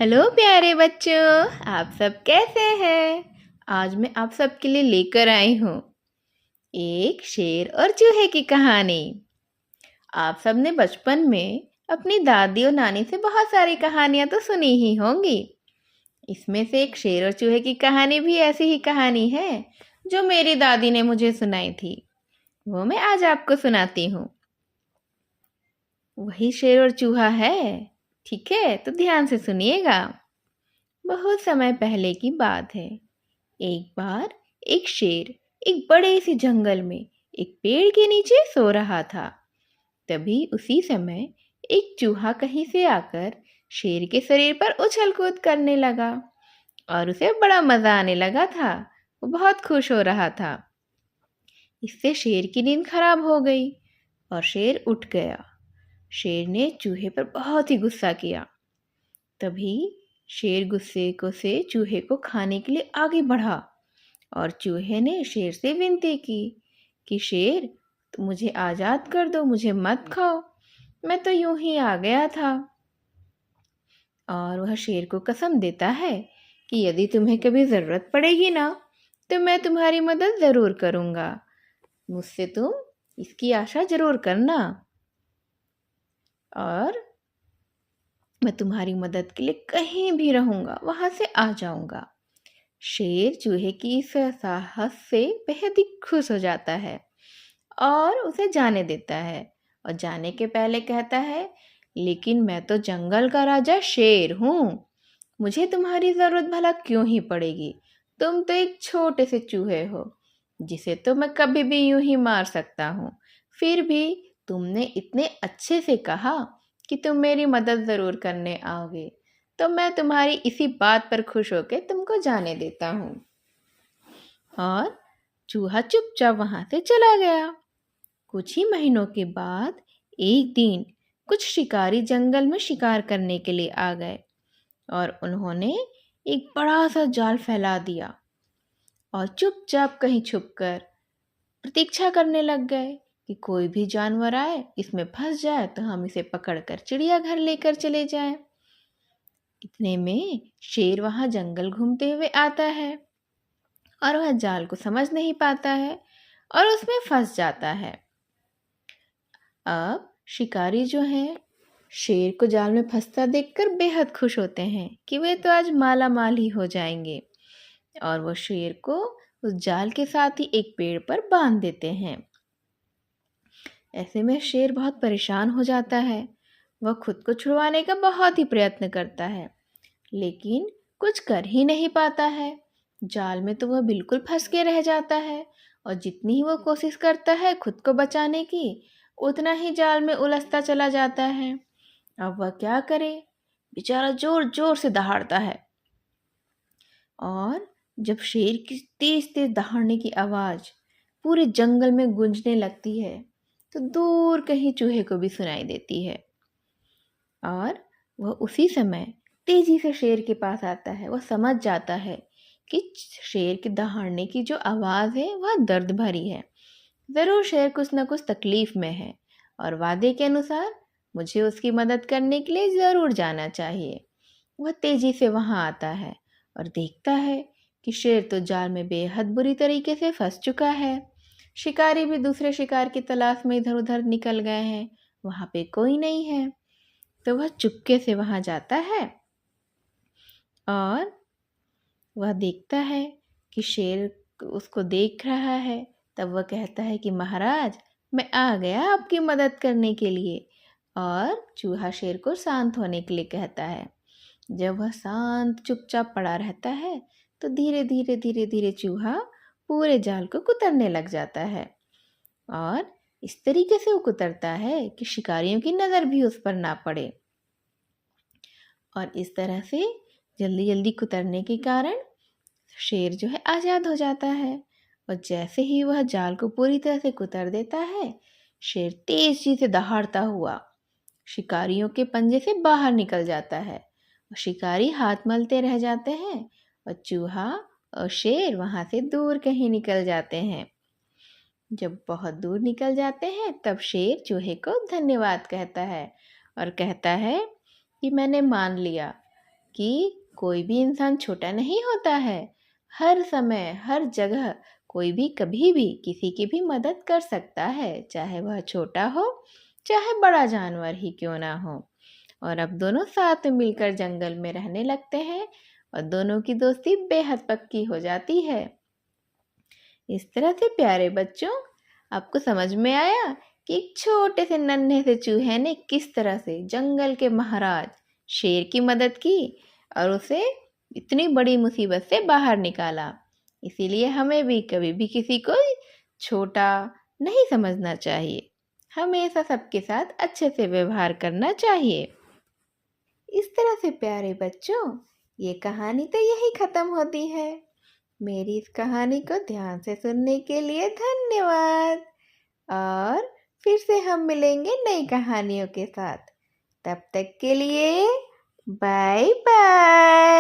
Hello प्यारे बच्चों, आप सब कैसे हैं? आज मैं आप सब के लिए लेकर आई हूँ एक शेर और चूहे की कहानी। आप सब ने बचपन में अपनी दादी और नानी से बहुत सारी कहानियाँ तो सुनी ही होंगी। इसमें से एक शेर और चूहे की कहानी भी ऐसी ही कहानी है जो मेरी दादी ने मुझे सुनाई थी। वो मैं आज आपको सुनाती हूँ। वही शेर और चूहा है, ठीक है? तो ध्यान से सुनिएगा। बहुत समय पहले की बात है। एक बार एक शेर एक बड़े से जंगल में एक पेड़ के नीचे सो रहा था। तभी उसी समय एक चूहा कहीं से आकर शेर के शरीर पर उछल कूद करने लगा और उसे बड़ा मजा आने लगा था। वो बहुत खुश हो रहा था। इससे शेर की नींद खराब हो गई और शेर उठ गया। शेर ने चूहे पर बहुत ही गुस्सा किया। तभी शेर गुस्से को से चूहे को खाने के लिए आगे बढ़ा और चूहे ने शेर से विनती की कि शेर, तुम मुझे आज़ाद कर दो, मुझे मत खाओ, मैं तो यूं ही आ गया था। और वह शेर को कसम देता है कि यदि तुम्हें कभी ज़रूरत पड़ेगी ना, तो मैं तुम्हारी मदद ज़रूर करूँगा। मुझसे तुम इसकी आशा ज़रूर करना और मैं तुम्हारी मदद के लिए कहीं भी रहूँगा, वहाँ से आ जाऊँगा। शेर चूहे की इस साहस से बेहद ही खुश हो जाता है और उसे जाने देता है। और जाने के पहले कहता है, लेकिन मैं तो जंगल का राजा शेर हूँ, मुझे तुम्हारी ज़रूरत भला क्यों ही पड़ेगी। तुम तो एक छोटे से चूहे हो जिसे तो मैं कभी भी यूं ही मार सकता हूँ। फिर भी तुमने इतने अच्छे से कहा कि तुम मेरी मदद ज़रूर करने आओगे, तो मैं तुम्हारी इसी बात पर खुश होकर तुमको जाने देता हूँ। और चूहा चुपचाप वहां से चला गया। कुछ ही महीनों के बाद एक दिन कुछ शिकारी जंगल में शिकार करने के लिए आ गए और उन्होंने एक बड़ा सा जाल फैला दिया और चुपचाप कहीं छुपकर प्रतीक्षा करने लग गए कि कोई भी जानवर आए, इसमें फंस जाए तो हम इसे पकड़कर चिड़ियाघर लेकर चले जाएं। इतने में शेर वहां जंगल घूमते हुए आता है और वह जाल को समझ नहीं पाता है और उसमें फंस जाता है। अब शिकारी जो हैं शेर को जाल में फंसता देखकर बेहद खुश होते हैं कि वे तो आज माला माल ही हो जाएंगे और वो शेर को उस जाल के साथ ही एक पेड़ पर बांध देते हैं। ऐसे में शेर बहुत परेशान हो जाता है। वह खुद को छुड़वाने का बहुत ही प्रयत्न करता है, लेकिन कुछ कर ही नहीं पाता है। जाल में तो वह बिल्कुल फंस के रह जाता है और जितनी ही वो कोशिश करता है खुद को बचाने की, उतना ही जाल में उलझता चला जाता है। अब वह क्या करे? बेचारा जोर जोर से दहाड़ता है और जब शेर की तेज तेज दहाड़ने की आवाज पूरे जंगल में गूंजने लगती है तो दूर कहीं चूहे को भी सुनाई देती है और वह उसी समय तेजी से शेर के पास आता है। वह समझ जाता है कि शेर के दहाड़ने की जो आवाज़ है वह दर्द भरी है। ज़रूर शेर कुछ न कुछ तकलीफ में है और वादे के अनुसार मुझे उसकी मदद करने के लिए ज़रूर जाना चाहिए। वह तेजी से वहाँ आता है और देखता है कि शेर तो जाल में बेहद बुरी तरीके से फंस चुका है। शिकारी भी दूसरे शिकार की तलाश में इधर उधर निकल गए हैं, वहाँ पे कोई नहीं है। तो वह चुपके से वहाँ जाता है और वह देखता है कि शेर उसको देख रहा है। तब वह कहता है कि महाराज, मैं आ गया आपकी मदद करने के लिए। और चूहा शेर को शांत होने के लिए कहता है। जब वह शांत चुपचाप पड़ा रहता है तो धीरे धीरे धीरे धीरे चूहा पूरे जाल को कुतरने लग जाता है और इस तरीके से वो कुतरता है कि शिकारियों की नज़र भी उस पर ना पड़े। और इस तरह से जल्दी जल्दी कुतरने के कारण शेर जो है आज़ाद हो जाता है। और जैसे ही वह जाल को पूरी तरह से कुतर देता है, शेर तेजी से दहाड़ता हुआ शिकारियों के पंजे से बाहर निकल जाता है और शिकारी हाथ मलते रह जाते हैं और चूहा और शेर वहाँ से दूर कहीं निकल जाते हैं। जब बहुत दूर निकल जाते हैं तब शेर चूहे को धन्यवाद कहता है और कहता है कि मैंने मान लिया कि कोई भी इंसान छोटा नहीं होता है। हर समय, हर जगह कोई भी कभी भी किसी की भी मदद कर सकता है, चाहे वह छोटा हो, चाहे बड़ा जानवर ही क्यों ना हो। और अब दोनों साथ में मिलकर जंगल में रहने लगते हैं और दोनों की दोस्ती बेहद पक्की हो जाती है। इस तरह से प्यारे बच्चों, आपको समझ में आया कि एक छोटे से नन्हे से चूहे ने किस तरह से जंगल के महाराज शेर की मदद की और उसे इतनी बड़ी मुसीबत से बाहर निकाला। इसीलिए हमें भी कभी भी किसी को छोटा नहीं समझना चाहिए। हमेशा सबके साथ अच्छे से व्यवहार करना चाहिए। इस तरह से प्यारे बच्चों, ये कहानी तो यही खत्म होती है। मेरी इस कहानी को ध्यान से सुनने के लिए धन्यवाद। और फिर से हम मिलेंगे नई कहानियों के साथ। तब तक के लिए बाय बाय।